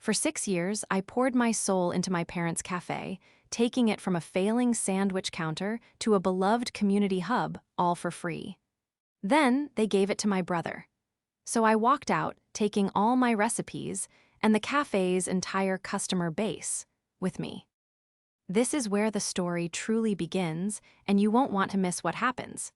For 6 years, I poured my soul into my parents' cafe, taking it from a failing sandwich counter to a beloved community hub, all for free. Then they gave it to my brother. So I walked out, taking all my recipes and the cafe's entire customer base with me. This is where the story truly begins, and you won't want to miss what happens.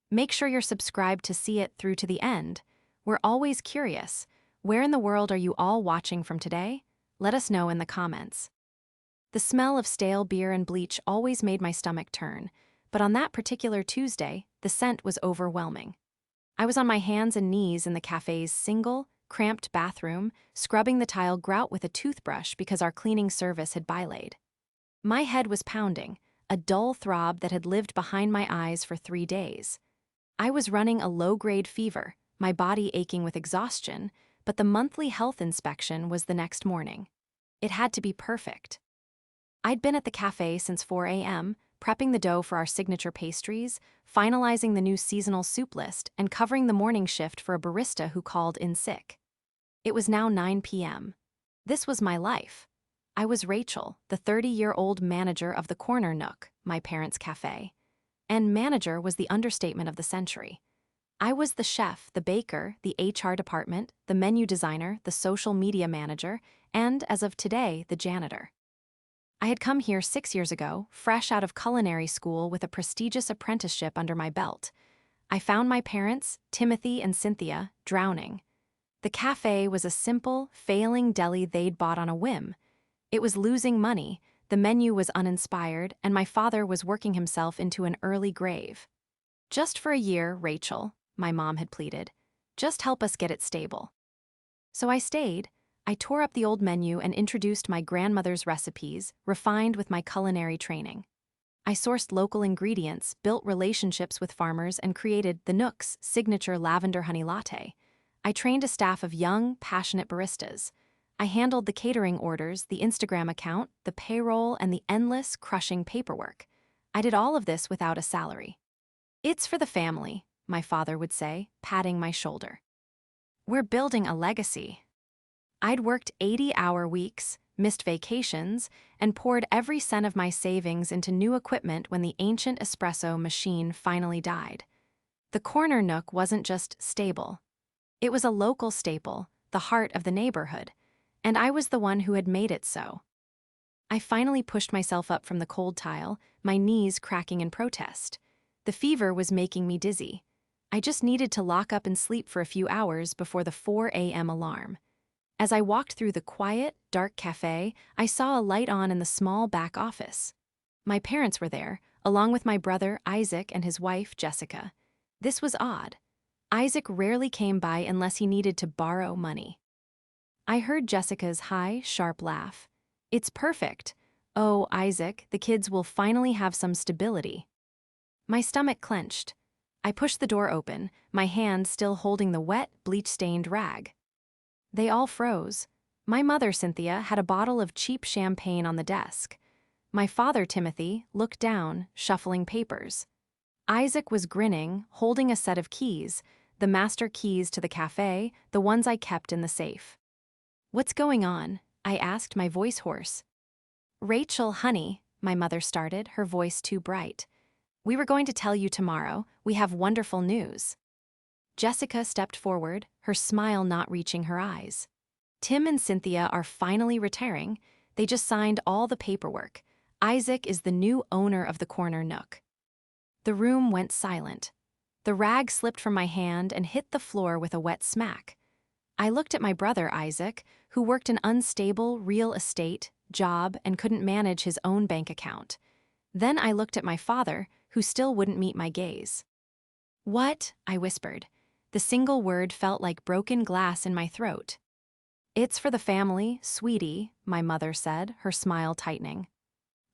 Make sure you're subscribed to see it through to the end. We're always curious. Where in the world are you all watching from today? Let us know in the comments. The smell of stale beer and bleach always made my stomach turn, but on that particular Tuesday, the scent was overwhelming. I was on my hands and knees in the cafe's single, cramped bathroom, scrubbing the tile grout with a toothbrush because our cleaning service had bylaid. My head was pounding, a dull throb that had lived behind my eyes for 3 days. I was running a low-grade fever, my body aching with exhaustion, but the monthly health inspection was the next morning. It had to be perfect. I'd been at the cafe since 4 a.m., prepping the dough for our signature pastries, finalizing the new seasonal soup list, and covering the morning shift for a barista who called in sick. It was now 9 p.m. This was my life. I was Rachel, the 30-year-old manager of the Corner Nook, my parents' cafe. And manager was the understatement of the century. I was the chef, the baker, the HR department, the menu designer, the social media manager, and, as of today, the janitor. I had come here 6 years ago, fresh out of culinary school with a prestigious apprenticeship under my belt. I found my parents, Timothy and Cynthia, drowning. The cafe was a simple, failing deli they'd bought on a whim. It was losing money, the menu was uninspired, and my father was working himself into an early grave. "Just for a year, Rachel," my mom had pleaded. "Just help us get it stable." So I stayed. I tore up the old menu and introduced my grandmother's recipes, refined with my culinary training. I sourced local ingredients, built relationships with farmers, and created the Nook's signature lavender honey latte. I trained a staff of young, passionate baristas. I handled the catering orders, the Instagram account, the payroll, and the endless, crushing paperwork. I did all of this without a salary. "It's for the family," my father would say, patting my shoulder. "We're building a legacy." I'd worked 80-hour weeks, missed vacations, and poured every cent of my savings into new equipment when the ancient espresso machine finally died. The Corner Nook wasn't just stable. It was a local staple, the heart of the neighborhood, and I was the one who had made it so. I finally pushed myself up from the cold tile, my knees cracking in protest. The fever was making me dizzy. I just needed to lock up and sleep for a few hours before the 4 a.m. alarm. As I walked through the quiet, dark cafe, I saw a light on in the small back office. My parents were there, along with my brother Isaac and his wife Jessica. This was odd. Isaac rarely came by unless he needed to borrow money. I heard Jessica's high, sharp laugh. "It's perfect. Oh, Isaac, the kids will finally have some stability." My stomach clenched. I pushed the door open, my hand still holding the wet, bleach-stained rag. They all froze. My mother, Cynthia, had a bottle of cheap champagne on the desk. My father, Timothy, looked down, shuffling papers. Isaac was grinning, holding a set of keys, the master keys to the cafe, the ones I kept in the safe. "What's going on?" I asked, my voice hoarse. "Rachel, honey," my mother started, her voice too bright. "We were going to tell you tomorrow. We have wonderful news." Jessica stepped forward, her smile not reaching her eyes. "Tim and Cynthia are finally retiring. They just signed all the paperwork. Isaac is the new owner of the Corner Nook." The room went silent. The rag slipped from my hand and hit the floor with a wet smack. I looked at my brother Isaac, who worked an unstable real estate job and couldn't manage his own bank account. Then I looked at my father, who still wouldn't meet my gaze. "What?" I whispered. The single word felt like broken glass in my throat. "It's for the family, sweetie," my mother said, her smile tightening.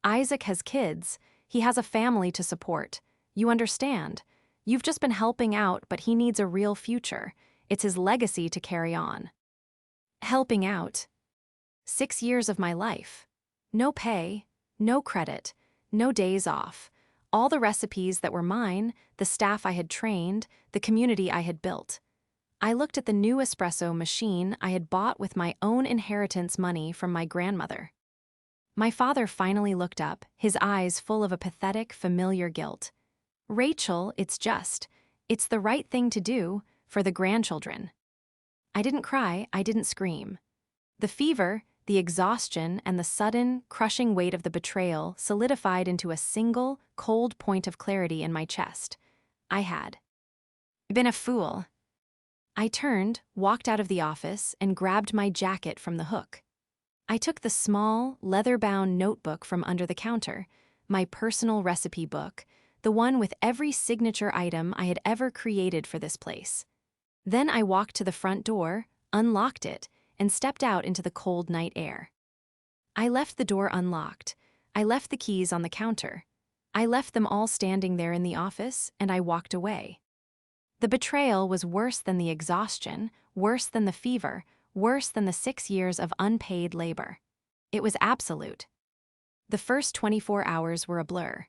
"Isaac has kids. He has a family to support. You understand. You've just been helping out, but he needs a real future. It's his legacy to carry on." Helping out. 6 years of my life. No pay, no credit, no days off. All the recipes that were mine, the staff I had trained, the community I had built. I looked at the new espresso machine I had bought with my own inheritance money from my grandmother. My father finally looked up, his eyes full of a pathetic, familiar guilt. Rachel, it's the right thing to do for the grandchildren. I didn't cry, I didn't scream. The fever, the exhaustion, and the sudden, crushing weight of the betrayal solidified into a single, cold point of clarity in my chest. I had been a fool. I turned, walked out of the office, and grabbed my jacket from the hook. I took the small, leather-bound notebook from under the counter, my personal recipe book, the one with every signature item I had ever created for this place. Then I walked to the front door, unlocked it, and stepped out into the cold night air. I left the door unlocked. I left the keys on the counter. I left them all standing there in the office, and I walked away. The betrayal was worse than the exhaustion, worse than the fever, worse than the 6 years of unpaid labor. It was absolute. The first 24 hours were a blur.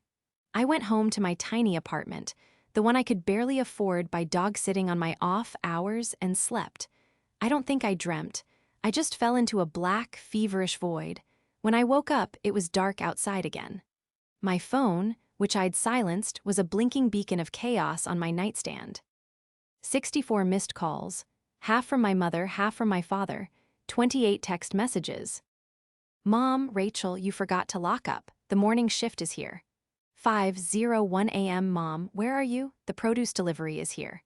I went home to my tiny apartment, the one I could barely afford by dog-sitting on my off hours, and slept. I don't think I dreamt. I just fell into a black, feverish void. When I woke up, it was dark outside again. My phone, which I'd silenced, was a blinking beacon of chaos on my nightstand. 64 missed calls, half from my mother, half from my father, 28 text messages. Mom, Rachel, you forgot to lock up. The morning shift is here. 5:01 a.m. Mom, where are you? The produce delivery is here.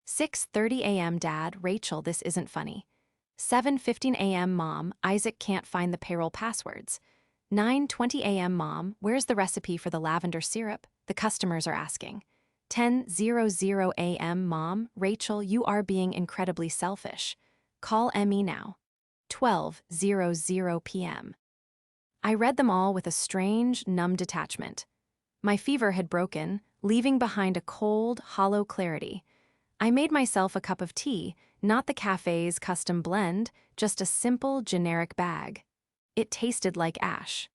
6:30 a.m. Dad, Rachel, this isn't funny. 7:15 a.m. Mom, Isaac can't find the payroll passwords. 9:20 a.m. Mom, where's the recipe for the lavender syrup? The customers are asking. 10:00 a.m. Mom, Rachel, you are being incredibly selfish. Call Emmy now. 12:00 p.m. I read them all with a strange, numb detachment. My fever had broken, leaving behind a cold, hollow clarity. I made myself a cup of tea, not the cafe's custom blend, just a simple, generic bag. It tasted like ash.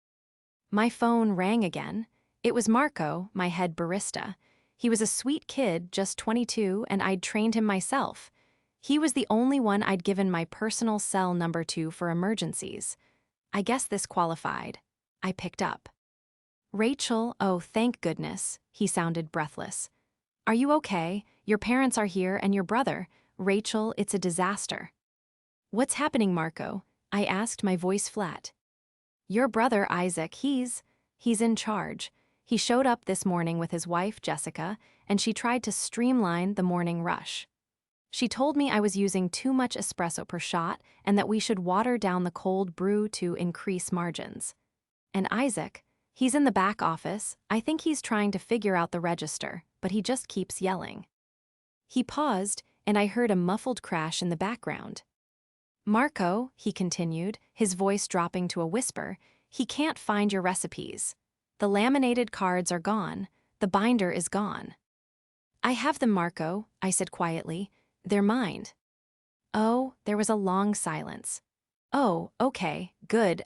My phone rang again. It was Marco, my head barista. He was a sweet kid, just 22, and I'd trained him myself. He was the only one I'd given my personal cell number to for emergencies. I guess this qualified. I picked up. Rachel, oh, thank goodness, he sounded breathless. Are you okay? Your parents are here and your brother. Rachel, it's a disaster. What's happening, Marco? I asked, my voice flat. Your brother, Isaac, he's in charge. He showed up this morning with his wife, Jessica, and she tried to streamline the morning rush. She told me I was using too much espresso per shot and that we should water down the cold brew to increase margins. And Isaac, he's in the back office. I think he's trying to figure out the register, but he just keeps yelling. He paused, and I heard a muffled crash in the background. Marco, he continued, his voice dropping to a whisper, he can't find your recipes. The laminated cards are gone. The binder is gone. I have them, Marco, I said quietly. They're mine. Oh, there was a long silence. Oh, okay, good,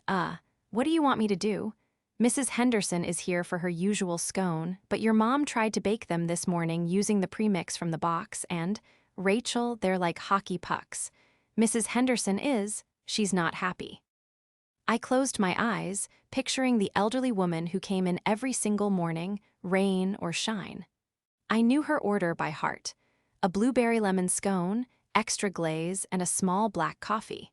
what do you want me to do? Mrs. Henderson is here for her usual scone, but your mom tried to bake them this morning using the premix from the box, and, Rachel, they're like hockey pucks. Mrs. Henderson she's not happy. I closed my eyes, picturing the elderly woman who came in every single morning, rain or shine. I knew her order by heart. A blueberry lemon scone, extra glaze, and a small black coffee.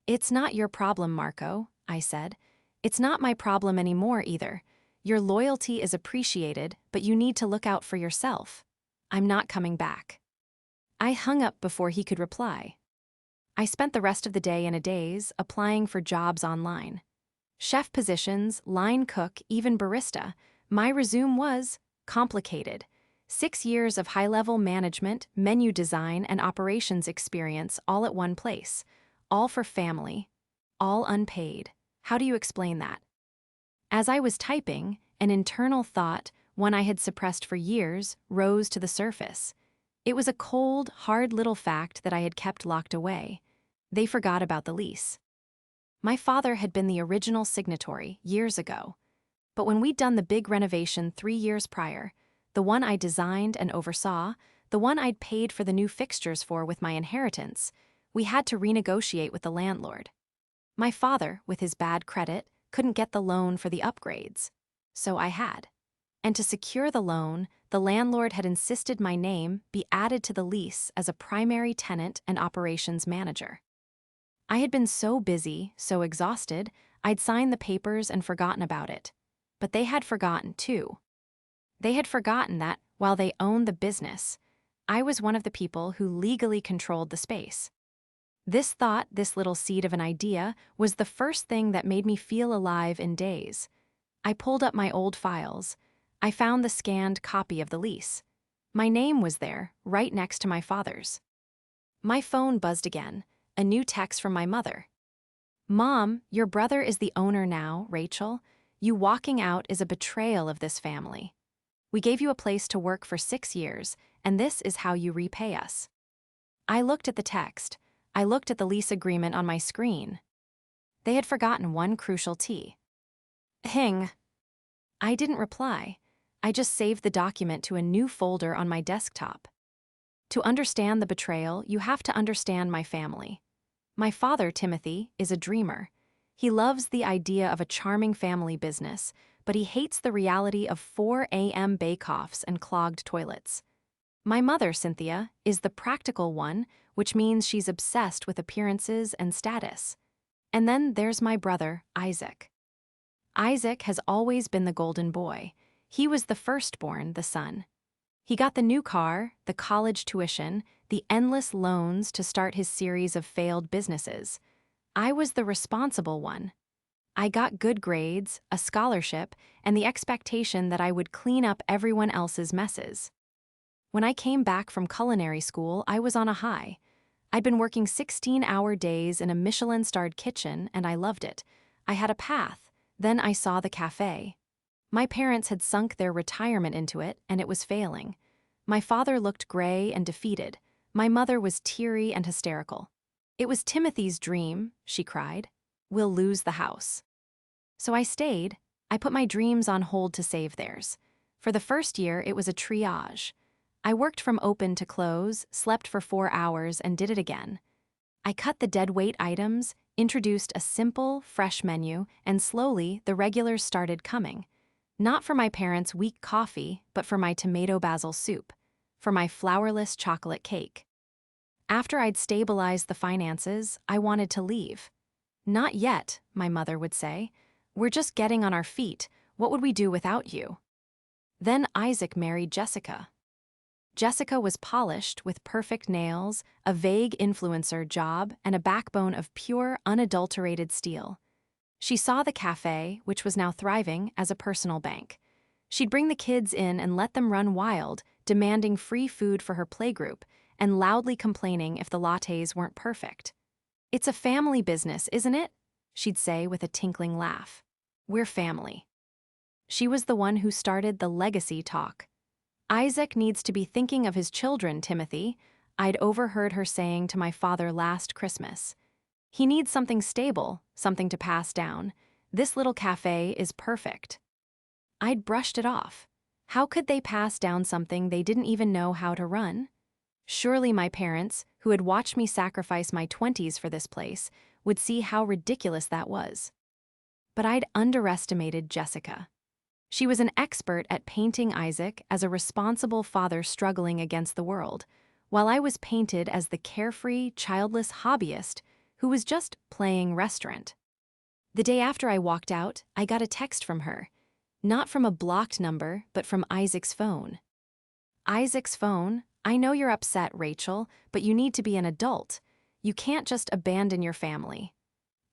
It's not your problem, Marco, I said. It's not my problem anymore either. Your loyalty is appreciated, but you need to look out for yourself. I'm not coming back. I hung up before he could reply. I spent the rest of the day in a daze, applying for jobs online. Chef positions, line cook, even barista. My resume was complicated. 6 years of high-level management, menu design, and operations experience all at one place. All for family. All unpaid. How do you explain that? As I was typing, an internal thought, one I had suppressed for years, rose to the surface. It was a cold, hard little fact that I had kept locked away. They forgot about the lease. My father had been the original signatory years ago. But when we'd done the big renovation 3 years prior, the one I designed and oversaw, the one I'd paid for the new fixtures for with my inheritance, we had to renegotiate with the landlord. My father, with his bad credit, couldn't get the loan for the upgrades. So I had. And to secure the loan, the landlord had insisted my name be added to the lease as a primary tenant and operations manager. I had been so busy, so exhausted, I'd signed the papers and forgotten about it. But they had forgotten, too. They had forgotten that, while they owned the business, I was one of the people who legally controlled the space. This thought, this little seed of an idea, was the first thing that made me feel alive in days. I pulled up my old files. I found the scanned copy of the lease. My name was there, right next to my father's. My phone buzzed again, a new text from my mother. "Mom, your brother is the owner now, Rachel. You walking out is a betrayal of this family. We gave you a place to work for 6 years, and this is how you repay us." I looked at the text. I looked at the lease agreement on my screen. They had forgotten one crucial T. Hing. I didn't reply. I just saved the document to a new folder on my desktop. To understand the betrayal, you have to understand my family. My father, Timothy, is a dreamer. He loves the idea of a charming family business, but he hates the reality of 4 a.m. bake-offs and clogged toilets. My mother, Cynthia, is the practical one, which means she's obsessed with appearances and status. And then there's my brother, Isaac. Isaac has always been the golden boy. He was the firstborn, the son. He got the new car, the college tuition, the endless loans to start his series of failed businesses. I was the responsible one. I got good grades, a scholarship, and the expectation that I would clean up everyone else's messes. When I came back from culinary school, I was on a high. I'd been working 16-hour days in a Michelin-starred kitchen, and I loved it. I had a path. Then I saw the cafe. My parents had sunk their retirement into it, and it was failing. My father looked gray and defeated. My mother was teary and hysterical. "It was Timothy's dream," she cried. "We'll lose the house." So I stayed. I put my dreams on hold to save theirs. For the first year, it was a triage. I worked from open to close, slept for 4 hours, and did it again. I cut the deadweight items, introduced a simple, fresh menu, and slowly the regulars started coming. Not for my parents' weak coffee, but for my tomato basil soup, for my flourless chocolate cake. After I'd stabilized the finances, I wanted to leave. "Not yet," my mother would say. "We're just getting on our feet. What would we do without you?" Then Isaac married Jessica. Jessica was polished with perfect nails, a vague influencer job, and a backbone of pure, unadulterated steel. She saw the cafe, which was now thriving, as a personal bank. She'd bring the kids in and let them run wild, demanding free food for her playgroup, and loudly complaining if the lattes weren't perfect. "It's a family business, isn't it?" she'd say with a tinkling laugh. "We're family." She was the one who started the legacy talk. "Isaac needs to be thinking of his children, Timothy," I'd overheard her saying to my father last Christmas. "He needs something stable, something to pass down. This little cafe is perfect." I'd brushed it off. How could they pass down something they didn't even know how to run? Surely my parents, who had watched me sacrifice my 20s for this place, would see how ridiculous that was. But I'd underestimated Jessica. She was an expert at painting Isaac as a responsible father struggling against the world, while I was painted as the carefree, childless hobbyist who was just playing restaurant. The day after I walked out, I got a text from her. Not from a blocked number, but from Isaac's phone. "Isaac's phone, I know you're upset, Rachel, but you need to be an adult. You can't just abandon your family.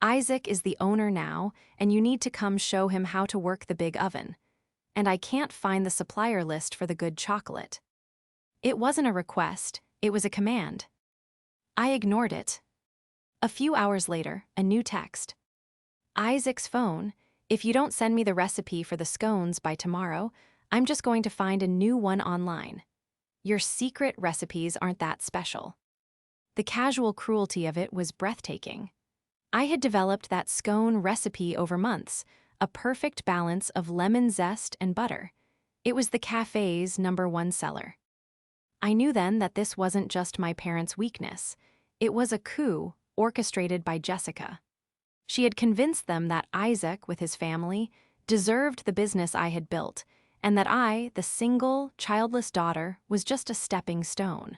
Isaac is the owner now, and you need to come show him how to work the big oven. And I can't find the supplier list for the good chocolate." It wasn't a request, it was a command. I ignored it. A few hours later, a new text. "Isaac's phone, if you don't send me the recipe for the scones by tomorrow, I'm just going to find a new one online. Your secret recipes aren't that special." The casual cruelty of it was breathtaking. I had developed that scone recipe over months, a perfect balance of lemon zest and butter. It was the cafe's #1 seller. I knew then that this wasn't just my parents' weakness. It was a coup orchestrated by Jessica. She had convinced them that Isaac, with his family, deserved the business I had built, and that I, the single, childless daughter, was just a stepping stone.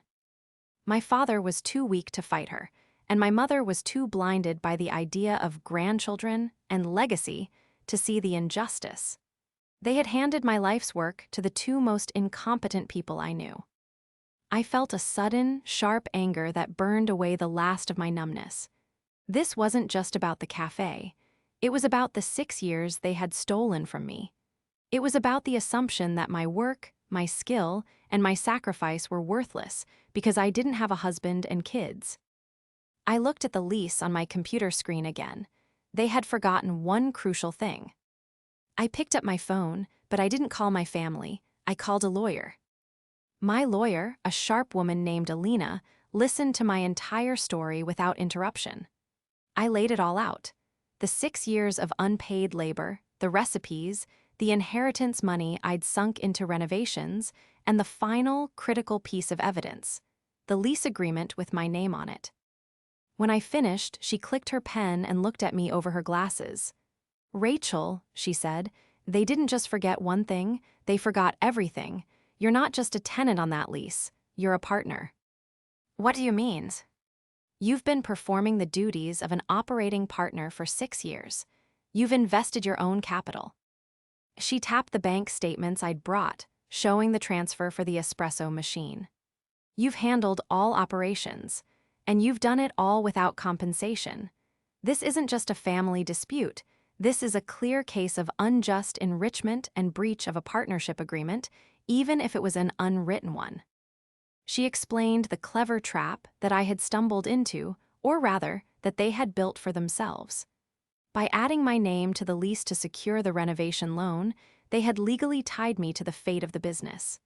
My father was too weak to fight her, and my mother was too blinded by the idea of grandchildren and legacy to see the injustice. They had handed my life's work to the two most incompetent people I knew. I felt a sudden, sharp anger that burned away the last of my numbness. This wasn't just about the cafe. It was about the 6 years they had stolen from me. It was about the assumption that my work, my skill, and my sacrifice were worthless because I didn't have a husband and kids. I looked at the lease on my computer screen again. They had forgotten one crucial thing. I picked up my phone, but I didn't call my family. I called a lawyer. My lawyer, a sharp woman named Alina, listened to my entire story without interruption. I laid it all out. The 6 years of unpaid labor, the recipes, the inheritance money I'd sunk into renovations, and the final, critical piece of evidence, the lease agreement with my name on it. When I finished, she clicked her pen and looked at me over her glasses. "Rachel," she said, "they didn't just forget one thing, they forgot everything. You're not just a tenant on that lease, you're a partner." "What do you mean?" "You've been performing the duties of an operating partner for 6 years. You've invested your own capital." She tapped the bank statements I'd brought, showing the transfer for the espresso machine. "You've handled all operations, and you've done it all without compensation. This isn't just a family dispute. This is a clear case of unjust enrichment and breach of a partnership agreement, even if it was an unwritten one." She explained the clever trap that I had stumbled into, or rather, that they had built for themselves. By adding my name to the lease to secure the renovation loan, they had legally tied me to the fate of the business.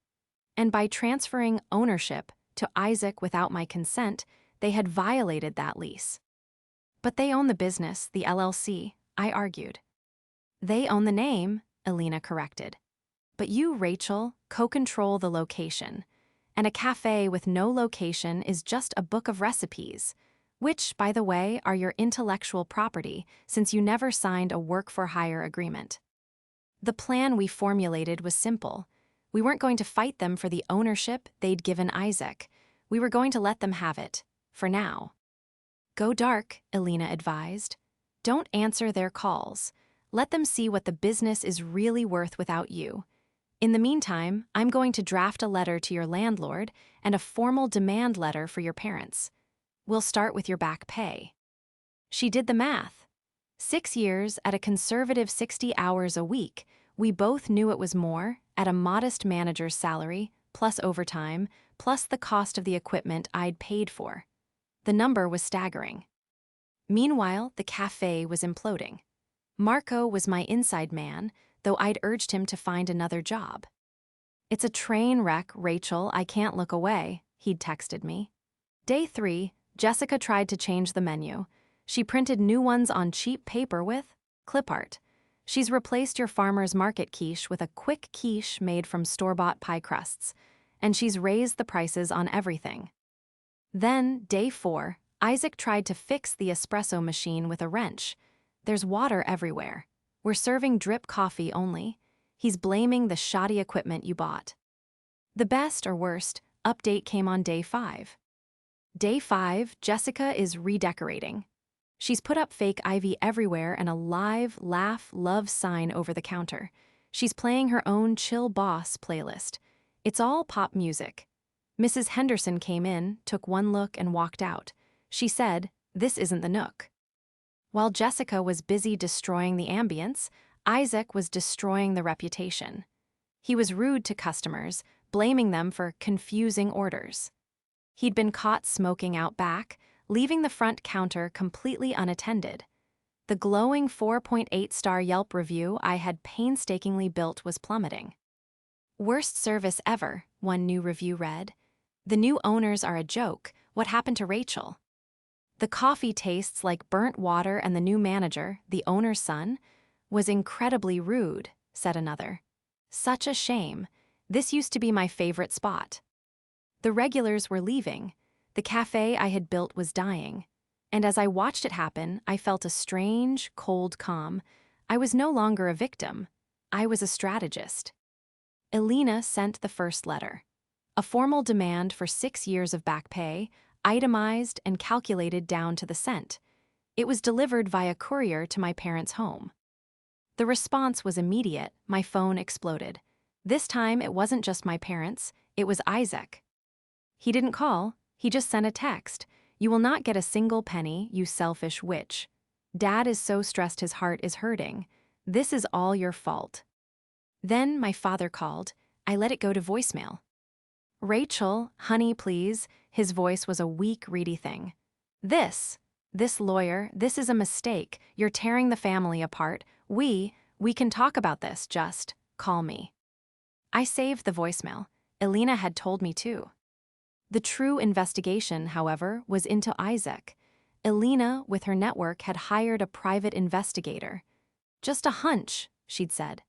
And by transferring ownership to Isaac without my consent, they had violated that lease. "But they own the business, the LLC," I argued. "They own the name," Alina corrected. "But you, Rachel, co-control the location. And a cafe with no location is just a book of recipes, which, by the way, are your intellectual property since you never signed a work-for-hire agreement." The plan we formulated was simple. We weren't going to fight them for the ownership they'd given Isaac. We were going to let them have it, for now. "Go dark," Alina advised. "Don't answer their calls. Let them see what the business is really worth without you. In the meantime, I'm going to draft a letter to your landlord and a formal demand letter for your parents. We'll start with your back pay." She did the math. 6 years at a conservative 60 hours a week, we both knew it was more, at a modest manager's salary, plus overtime, plus the cost of the equipment I'd paid for. The number was staggering. Meanwhile, the cafe was imploding. Marco was my inside man, though I'd urged him to find another job. "It's a train wreck, Rachel, I can't look away," he'd texted me. Day 3, Jessica tried to change the menu. She printed new ones on cheap paper with clip art. She's replaced your farmer's market quiche with a quick quiche made from store-bought pie crusts, and she's raised the prices on everything. Then, day 4, Isaac tried to fix the espresso machine with a wrench. "There's water everywhere. We're serving drip coffee only." He's blaming the shoddy equipment you bought. The best or worst update came on day 5. Day 5, Jessica is redecorating. She's put up fake ivy everywhere and a live, laugh, love sign over the counter. She's playing her own Chill Boss playlist. It's all pop music. Mrs. Henderson came in, took one look, and walked out. She said, "This isn't the Nook." While Jessica was busy destroying the ambience, Isaac was destroying the reputation. He was rude to customers, blaming them for confusing orders. He'd been caught smoking out back, leaving the front counter completely unattended. The glowing 4.8-star Yelp review I had painstakingly built was plummeting. "Worst service ever," one new review read. "The new owners are a joke. What happened to Rachel?" "The coffee tastes like burnt water and the new manager, the owner's son, was incredibly rude," said another. "Such a shame. This used to be my favorite spot." The regulars were leaving. The cafe I had built was dying. And as I watched it happen, I felt a strange, cold calm. I was no longer a victim. I was a strategist. Elena sent the first letter. A formal demand for 6 years of back pay, itemized and calculated down to the cent. It was delivered via courier to my parents' home. The response was immediate. My phone exploded. This time it wasn't just my parents, it was Isaac. He didn't call, he just sent a text. "You will not get a single penny, you selfish witch. Dad is so stressed his heart is hurting. This is all your fault." Then my father called. I let it go to voicemail. "Rachel, honey, please." His voice was a weak, reedy thing. This lawyer, this is a mistake. You're tearing the family apart. We can talk about this, just call me." I saved the voicemail. Elena had told me too. The true investigation, however, was into Isaac. Elena, with her network, had hired a private investigator. "Just a hunch," she'd said.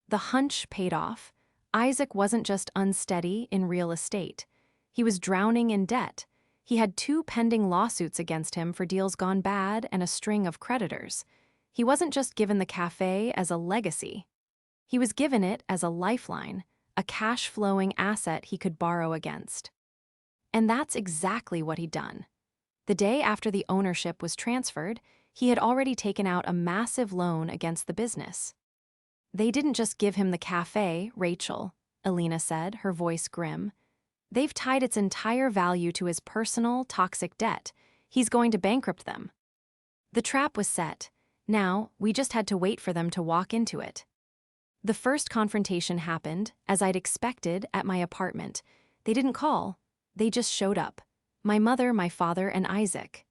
The hunch paid off. Isaac wasn't just unsteady in real estate. He was drowning in debt. He had 2 pending lawsuits against him for deals gone bad and a string of creditors. He wasn't just given the cafe as a legacy. He was given it as a lifeline, a cash-flowing asset he could borrow against. And that's exactly what he'd done. The day after the ownership was transferred, he had already taken out a massive loan against the business. "They didn't just give him the cafe, Rachel," Elena said, her voice grim. "They've tied its entire value to his personal, toxic debt. He's going to bankrupt them." The trap was set. Now, we just had to wait for them to walk into it. The first confrontation happened, as I'd expected, at my apartment. They didn't call. They just showed up. My mother, my father, and Isaac.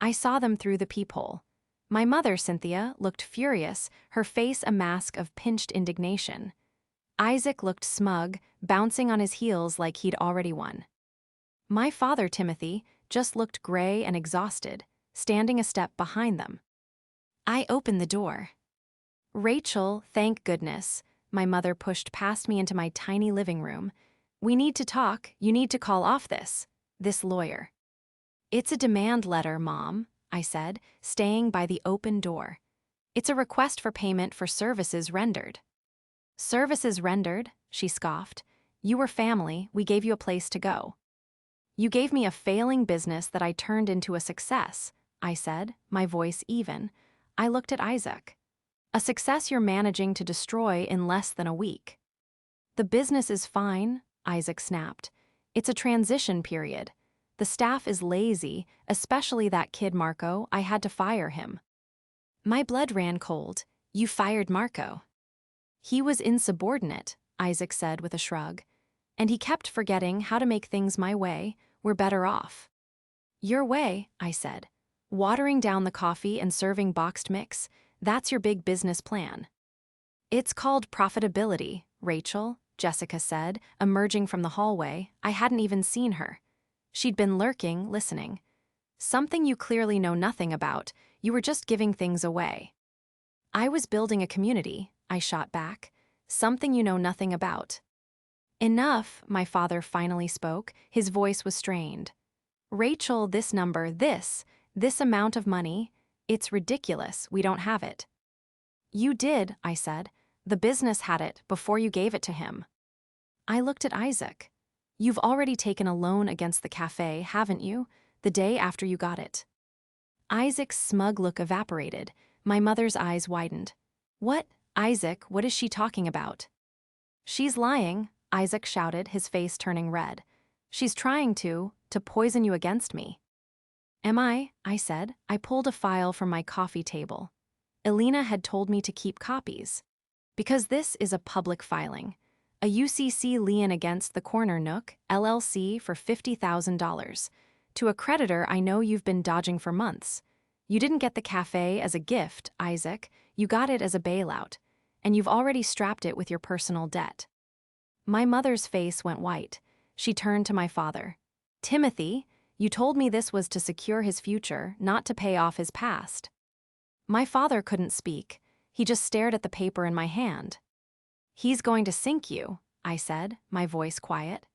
I saw them through the peephole. My mother, Cynthia, looked furious, her face a mask of pinched indignation. Isaac looked smug, bouncing on his heels like he'd already won. My father, Timothy, just looked gray and exhausted, standing a step behind them. I opened the door. "Rachel, thank goodness." My mother pushed past me into my tiny living room. "We need to talk. You need to call off this lawyer." "It's a demand letter, Mom," I said, staying by the open door. "It's a request for payment for services rendered." "Services rendered?" she scoffed. "You were family, we gave you a place to go." "You gave me a failing business that I turned into a success," I said, my voice even. I looked at Isaac. "A success you're managing to destroy in less than a week." "The business is fine," Isaac snapped. "It's a transition period. The staff is lazy, especially that kid Marco. I had to fire him." My blood ran cold. "You fired Marco?" "He was insubordinate," Isaac said with a shrug. "And he kept forgetting how to make things my way. We're better off." "Your way," I said. "Watering down the coffee and serving boxed mix, that's your big business plan." "It's called profitability, Rachel," Jessica said, emerging from the hallway. I hadn't even seen her. She'd been lurking, listening. "Something you clearly know nothing about. You were just giving things away." "I was building a community," I shot back. "Something you know nothing about." "Enough," my father finally spoke. His voice was strained. "Rachel, this number, this amount of money, it's ridiculous. We don't have it." "You did," I said. "The business had it before you gave it to him." I looked at Isaac. "You've already taken a loan against the cafe, haven't you? The day after you got it." Isaac's smug look evaporated. My mother's eyes widened. "What, Isaac, what is she talking about?" "She's lying," Isaac shouted, his face turning red. "She's trying to poison you against me." "Am I?" I said. I pulled a file from my coffee table. Elena had told me to keep copies. "Because this is a public filing. A UCC lien against the Corner Nook, LLC for $50,000. To a creditor I know you've been dodging for months. You didn't get the cafe as a gift, Isaac. You got it as a bailout. And you've already strapped it with your personal debt." My mother's face went white. She turned to my father. "Timothy, you told me this was to secure his future, not to pay off his past." My father couldn't speak. He just stared at the paper in my hand. "He's going to sink you," I said, my voice quiet.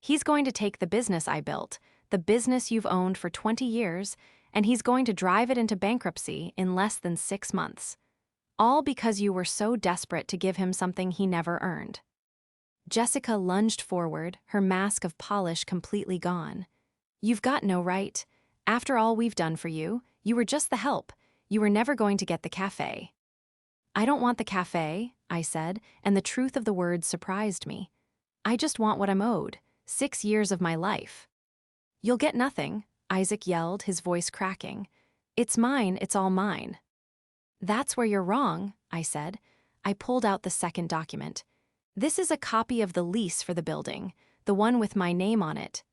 He's going to take the business I built, the business you've owned for 20 years, and he's going to drive it into bankruptcy in less than 6 months. All because you were so desperate to give him something he never earned. Jessica lunged forward, her mask of polish completely gone. You've got no right. After all we've done for you, you were just the help. You were never going to get the cafe. I don't want the cafe, I said, and the truth of the words surprised me. I just want what I'm owed, 6 years of my life. You'll get nothing, Isaac yelled, his voice cracking. It's mine, it's all mine. That's where you're wrong, I said. I pulled out the second document. This is a copy of the lease for the building, the one with my name on it.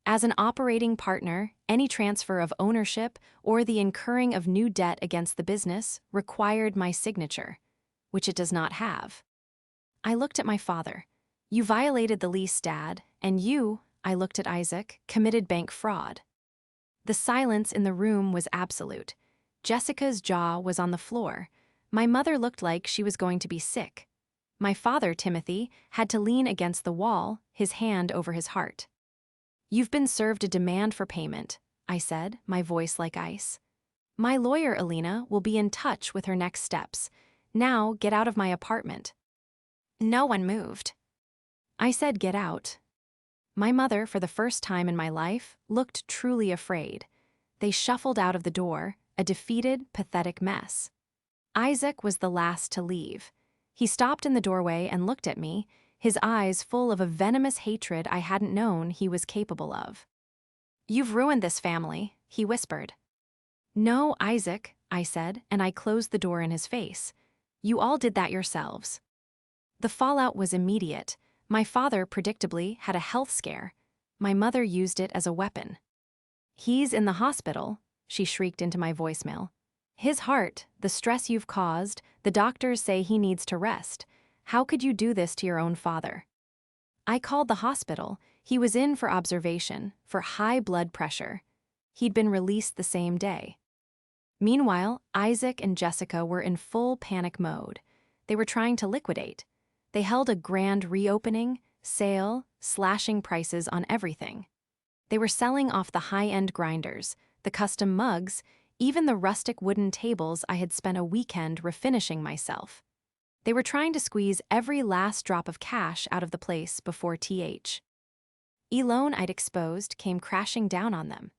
As an operating partner, any transfer of ownership or the incurring of new debt against the business required my signature, which it does not have. I looked at my father. You violated the lease, Dad, and you, I looked at Isaac, committed bank fraud. The silence in the room was absolute. Jessica's jaw was on the floor. My mother looked like she was going to be sick. My father, Timothy, had to lean against the wall, his hand over his heart. You've been served a demand for payment, I said, my voice like ice. My lawyer, Alina, will be in touch with her next steps. Now, get out of my apartment. No one moved. I said, get out. My mother, for the first time in my life, looked truly afraid. They shuffled out of the door, a defeated, pathetic mess. Isaac was the last to leave. He stopped in the doorway and looked at me, his eyes full of a venomous hatred I hadn't known he was capable of. You've ruined this family, he whispered. No, Isaac, I said, and I closed the door in his face. You all did that yourselves. The fallout was immediate. My father, predictably, had a health scare. My mother used it as a weapon. He's in the hospital, she shrieked into my voicemail. His heart, the stress you've caused, the doctors say he needs to rest. How could you do this to your own father? I called the hospital. He was in for observation, for high blood pressure. He'd been released the same day. Meanwhile, Isaac and Jessica were in full panic mode. They were trying to liquidate. They held a grand reopening, sale, slashing prices on everything. They were selling off the high-end grinders, the custom mugs, even the rustic wooden tables I had spent a weekend refinishing myself. They were trying to squeeze every last drop of cash out of the place before loan I'd exposed came crashing down on them.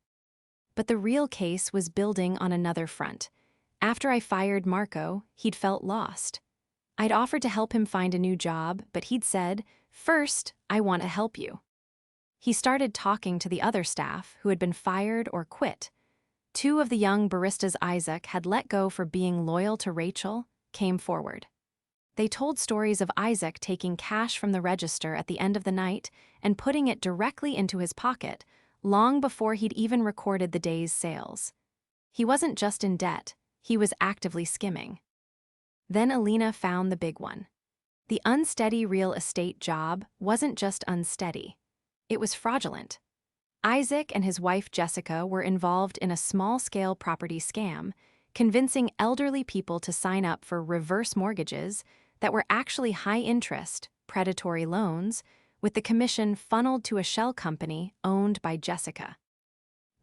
But the real case was building on another front. After I fired Marco, he'd felt lost. I'd offered to help him find a new job, but he'd said, "First, I want to help you." He started talking to the other staff who had been fired or quit. 2 of the young baristas Isaac had let go for being loyal to Rachel came forward. They told stories of Isaac taking cash from the register at the end of the night and putting it directly into his pocket, long before he'd even recorded the day's sales. He wasn't just in debt, he was actively skimming. Then Alina found the big one. The unsteady real estate job wasn't just unsteady. It was fraudulent. Isaac and his wife Jessica were involved in a small-scale property scam, convincing elderly people to sign up for reverse mortgages that were actually high-interest, predatory loans, with the commission funneled to a shell company owned by Jessica.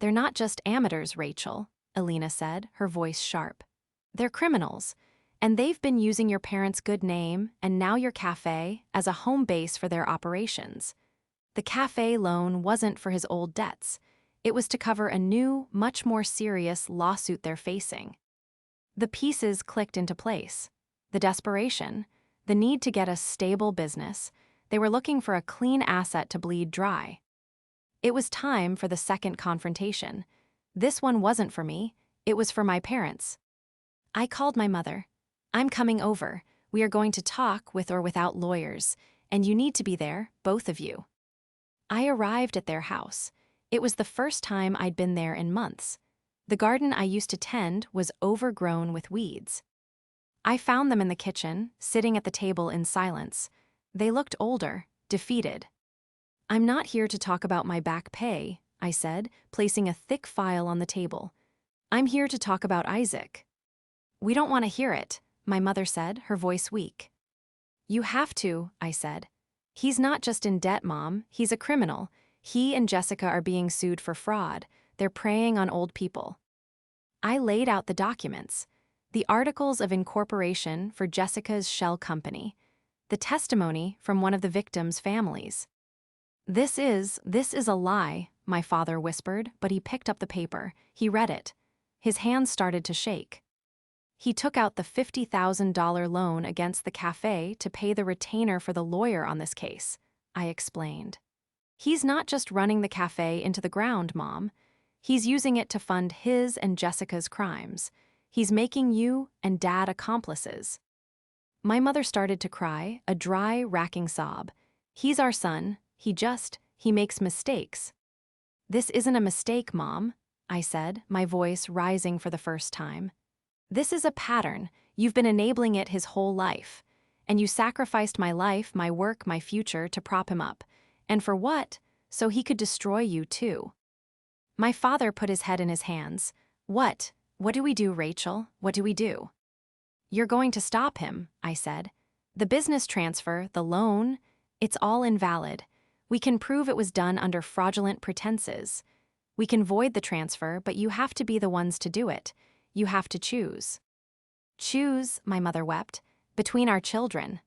They're not just amateurs, Rachel, Alina said, her voice sharp. They're criminals, and they've been using your parents' good name and now your cafe as a home base for their operations. The cafe loan wasn't for his old debts. It was to cover a new, much more serious lawsuit they're facing. The pieces clicked into place. The desperation, the need to get a stable business. They were looking for a clean asset to bleed dry. It was time for the second confrontation. This one wasn't for me, it was for my parents. I called my mother. I'm coming over. We are going to talk with or without lawyers, and you need to be there, both of you. I arrived at their house. It was the first time I'd been there in months. The garden I used to tend was overgrown with weeds. I found them in the kitchen, sitting at the table in silence. They looked older, defeated. I'm not here to talk about my back pay, I said, placing a thick file on the table. I'm here to talk about Isaac. We don't want to hear it, my mother said, her voice weak. You have to, I said. He's not just in debt, Mom, he's a criminal. He and Jessica are being sued for fraud. They're preying on old people. I laid out the documents. The articles of incorporation for Jessica's shell company. The testimony from one of the victims' families. This is a lie, my father whispered, but he picked up the paper. He read it. His hands started to shake. He took out the $50,000 loan against the cafe to pay the retainer for the lawyer on this case, I explained. He's not just running the cafe into the ground, Mom. He's using it to fund his and Jessica's crimes. He's making you and Dad accomplices. My mother started to cry, a dry, racking sob. He's our son. He makes mistakes. This isn't a mistake, Mom, I said, my voice rising for the first time. This is a pattern. You've been enabling it his whole life. And you sacrificed my life, my work, my future to prop him up. And for what? So he could destroy you too. My father put his head in his hands. What? What do we do, Rachel? What do we do? You're going to stop him, I said. The business transfer, the loan, it's all invalid. We can prove it was done under fraudulent pretenses. We can void the transfer, but you have to be the ones to do it. You have to choose. Choose, my mother wept, between our children.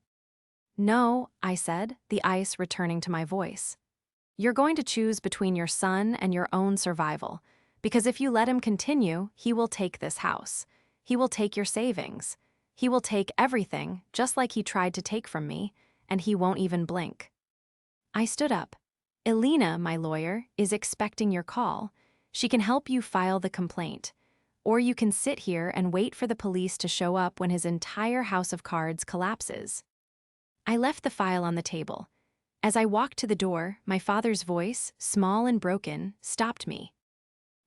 No, I said, the ice returning to my voice. You're going to choose between your son and your own survival, because if you let him continue, he will take this house. He will take your savings. He will take everything, just like he tried to take from me, and he won't even blink. I stood up. Elena, my lawyer, is expecting your call. She can help you file the complaint. Or you can sit here and wait for the police to show up when his entire house of cards collapses. I left the file on the table. As I walked to the door, my father's voice, small and broken, stopped me.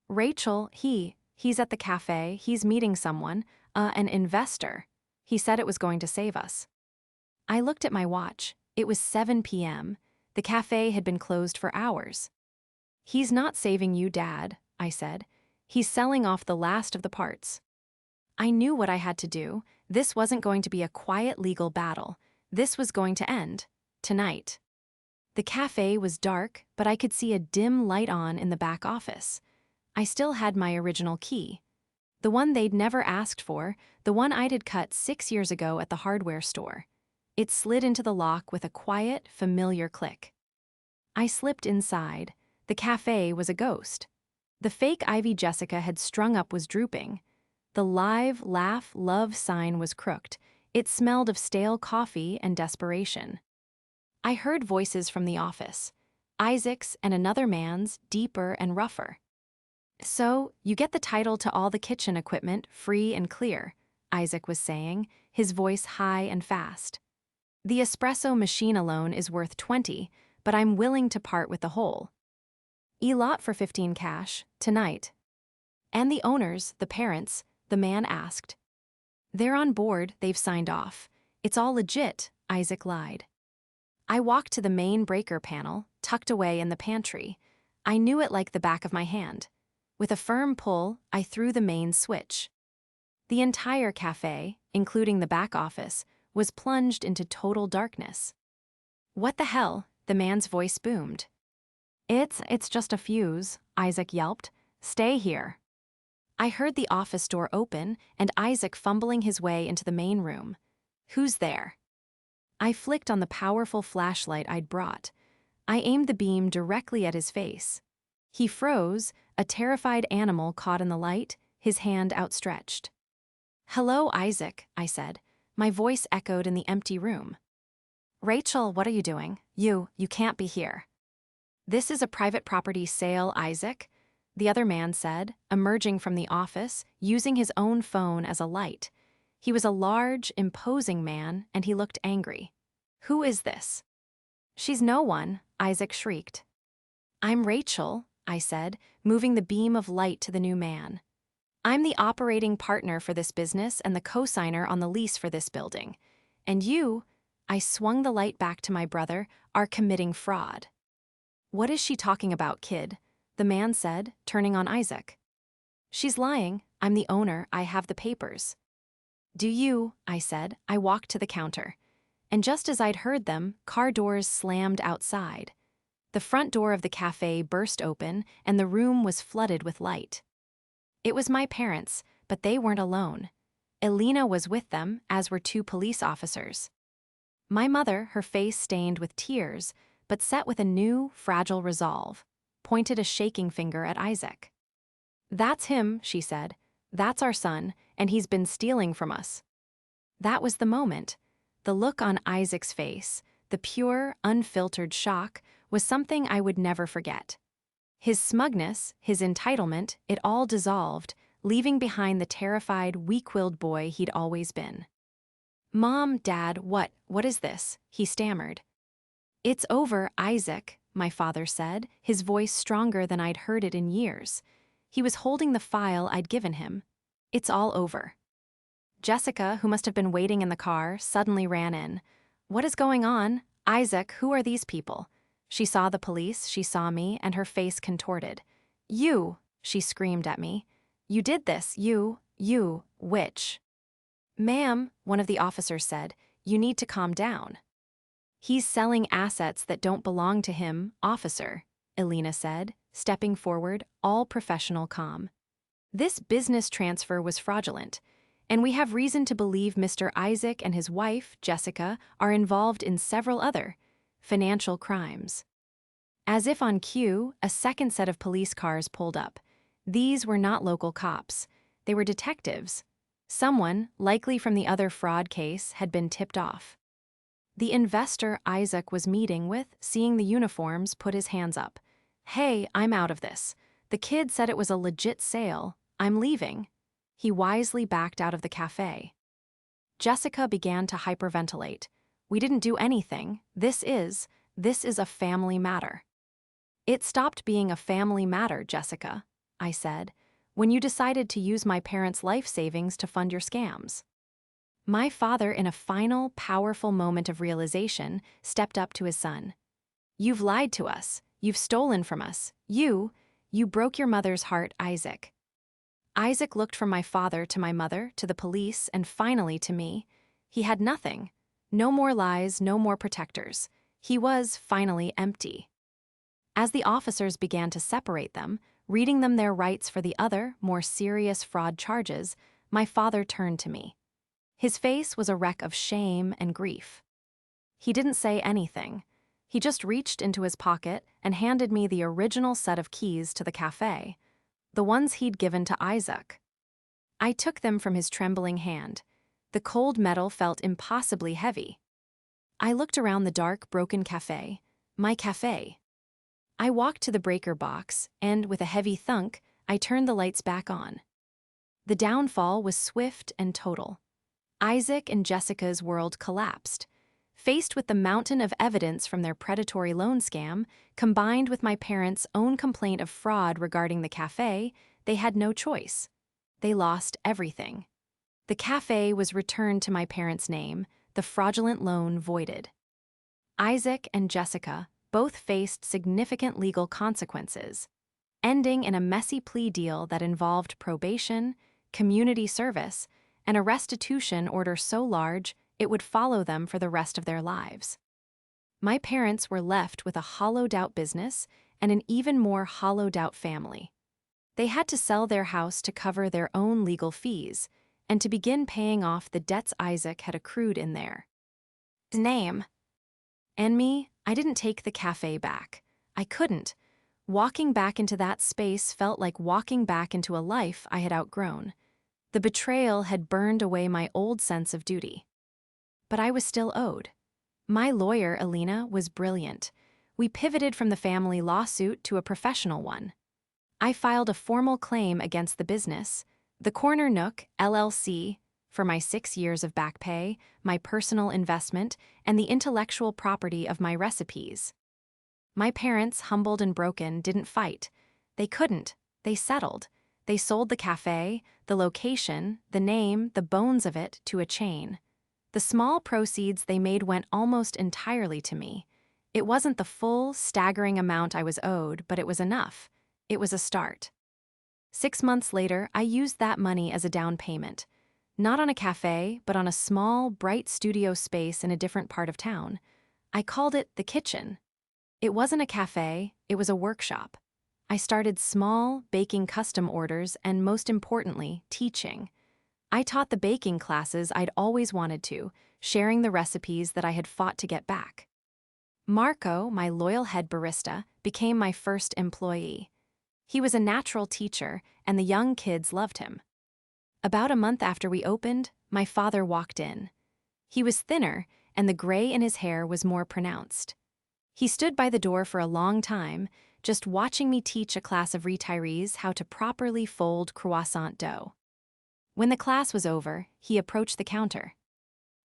Rachel, he's at the cafe, he's meeting someone, an investor. He said it was going to save us. I looked at my watch. It was 7 p.m. The cafe had been closed for hours. He's not saving you, Dad, I said. He's selling off the last of the parts. I knew what I had to do. This wasn't going to be a quiet legal battle. This was going to end. Tonight. The cafe was dark, but I could see a dim light on in the back office. I still had my original key. The one they'd never asked for, the one I'd had cut 6 years ago at the hardware store. It slid into the lock with a quiet, familiar click. I slipped inside. The cafe was a ghost. The fake ivy Jessica had strung up was drooping. The live, laugh, love sign was crooked. It smelled of stale coffee and desperation. I heard voices from the office. Isaac's and another man's, deeper and rougher. So, you get the title to all the kitchen equipment, free and clear, Isaac was saying, his voice high and fast. The espresso machine alone is worth 20, but I'm willing to part with the whole. E-lot for 15 cash, tonight. And the owners, the parents, the man asked. They're on board, they've signed off. It's all legit, Isaac lied. I walked to the main breaker panel, tucked away in the pantry. I knew it like the back of my hand. With a firm pull, I threw the main switch. The entire cafe, including the back office, was plunged into total darkness. What the hell? The man's voice boomed. It's just a fuse, Isaac yelped. Stay here. I heard the office door open and Isaac fumbling his way into the main room. Who's there? I flicked on the powerful flashlight I'd brought. I aimed the beam directly at his face. He froze, a terrified animal caught in the light, his hand outstretched. Hello, Isaac, I said. My voice echoed in the empty room. Rachel, what are you doing? You can't be here. This is a private property sale, Isaac, the other man said, emerging from the office, using his own phone as a light. He was a large, imposing man, and he looked angry. Who is this? She's no one, Isaac shrieked. I'm Rachel, I said, moving the beam of light to the new man. I'm the operating partner for this business and the co-signer on the lease for this building. And you, I swung the light back to my brother, are committing fraud. What is she talking about, kid? The man said, turning on Isaac. She's lying. I'm the owner. I have the papers. Do you? I said. I walked to the counter. and just as I'd heard them, car doors slammed outside. The front door of the cafe burst open, and the room was flooded with light. It was my parents, but they weren't alone. Elena was with them, as were two police officers. My mother, her face stained with tears, but set with a new, fragile resolve, pointed a shaking finger at Isaac. "That's him," she said. "That's our son, and he's been stealing from us." That was the moment. The look on Isaac's face, the pure, unfiltered shock, was something I would never forget. His smugness, his entitlement, it all dissolved, leaving behind the terrified, weak-willed boy he'd always been. "Mom, Dad, what is this?" he stammered. "It's over, Isaac," my father said, his voice stronger than I'd heard it in years. He was holding the file I'd given him. "It's all over." Jessica, who must have been waiting in the car, suddenly ran in. "What is going on? Isaac, who are these people?" She saw the police, she saw me, and her face contorted. "You," she screamed at me. "You did this, you, witch." "Ma'am," one of the officers said, "you need to calm down." "He's selling assets that don't belong to him, officer," Elena said, stepping forward, all professional calm. "This business transfer was fraudulent, and we have reason to believe Mr. Isaac and his wife, Jessica, are involved in several other financial crimes." As if on cue, a second set of police cars pulled up. These were not local cops. They were detectives. Someone, likely from the other fraud case, had been tipped off. The investor Isaac was meeting with, seeing the uniforms, put his hands up. "Hey, I'm out of this. The kid said it was a legit sale. I'm leaving." He wisely backed out of the cafe. Jessica began to hyperventilate. "We didn't do anything. This is a family matter." "It stopped being a family matter, Jessica," I said, "when you decided to use my parents' life savings to fund your scams." My father, in a final, powerful moment of realization, stepped up to his son. "You've lied to us. You've stolen from us. You broke your mother's heart, Isaac." Isaac looked from my father to my mother, to the police, and finally to me. He had nothing. No more lies, no more protectors. He was, finally, empty. As the officers began to separate them, reading them their rights for the other, more serious fraud charges, my father turned to me. His face was a wreck of shame and grief. He didn't say anything. He just reached into his pocket and handed me the original set of keys to the cafe, the ones he'd given to Isaac. I took them from his trembling hand. The cold metal felt impossibly heavy. I looked around the dark, broken cafe. My cafe. I walked to the breaker box, and with a heavy thunk, I turned the lights back on. The downfall was swift and total. Isaac and Jessica's world collapsed. Faced with the mountain of evidence from their predatory loan scam, combined with my parents' own complaint of fraud regarding the cafe, they had no choice. They lost everything. The cafe was returned to my parents' name, the fraudulent loan voided. Isaac and Jessica both faced significant legal consequences, ending in a messy plea deal that involved probation, community service, and a restitution order so large it would follow them for the rest of their lives. My parents were left with a hollowed-out business and an even more hollowed-out family. They had to sell their house to cover their own legal fees and to begin paying off the debts Isaac had accrued in their name. And me, I didn't take the cafe back. I couldn't. Walking back into that space felt like walking back into a life I had outgrown. The betrayal had burned away my old sense of duty. But I was still owed. My lawyer, Elena, was brilliant. We pivoted from the family lawsuit to a professional one. I filed a formal claim against the business, the Corner Nook, LLC, for my 6 years of back pay, my personal investment, and the intellectual property of my recipes. My parents, humbled and broken, didn't fight. They couldn't. They settled. They sold the cafe, the location, the name, the bones of it, to a chain. The small proceeds they made went almost entirely to me. It wasn't the full, staggering amount I was owed, but it was enough. It was a start. 6 months later, I used that money as a down payment. Not on a cafe, but on a small, bright studio space in a different part of town. I called it the kitchen. It wasn't a cafe, it was a workshop. I started small, baking custom orders, and most importantly, teaching. I taught the baking classes I'd always wanted to, sharing the recipes that I had fought to get back. Marco, my loyal head barista, became my first employee. He was a natural teacher, and the young kids loved him. About a month after we opened, my father walked in. He was thinner, and the gray in his hair was more pronounced. He stood by the door for a long time, just watching me teach a class of retirees how to properly fold croissant dough. When the class was over, he approached the counter.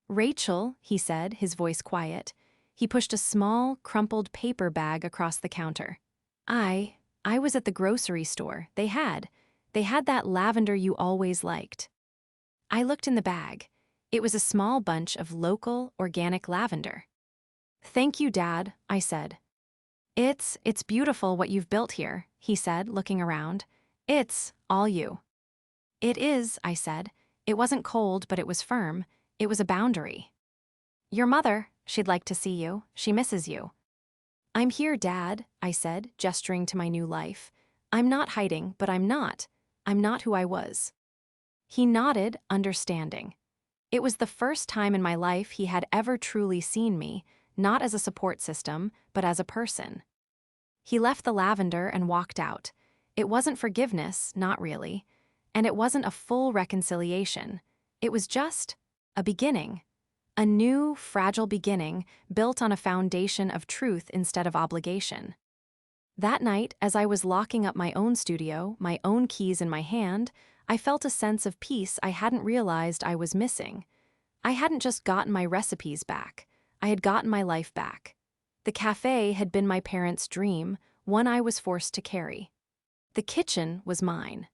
"Rachel," he said, his voice quiet. He pushed a small, crumpled paper bag across the counter. I was at the grocery store. They had that lavender you always liked." I looked in the bag. It was a small bunch of local, organic lavender. "Thank you, Dad," I said. It's beautiful what you've built here," he said, looking around. "It's all you." "It is," I said. It wasn't cold, but it was firm. It was a boundary. "Your mother, she'd like to see you. She misses you." "I'm here, Dad," I said, gesturing to my new life. "I'm not hiding, but I'm not who I was." He nodded, understanding. It was the first time in my life he had ever truly seen me, not as a support system, but as a person. He left the lavender and walked out. It wasn't forgiveness, not really. And it wasn't a full reconciliation. It was just a beginning. A new, fragile beginning built on a foundation of truth instead of obligation. That night, as I was locking up my own studio, my own keys in my hand, I felt a sense of peace I hadn't realized I was missing. I hadn't just gotten my recipes back. I had gotten my life back. The cafe had been my parents' dream, one I was forced to carry. The kitchen was mine.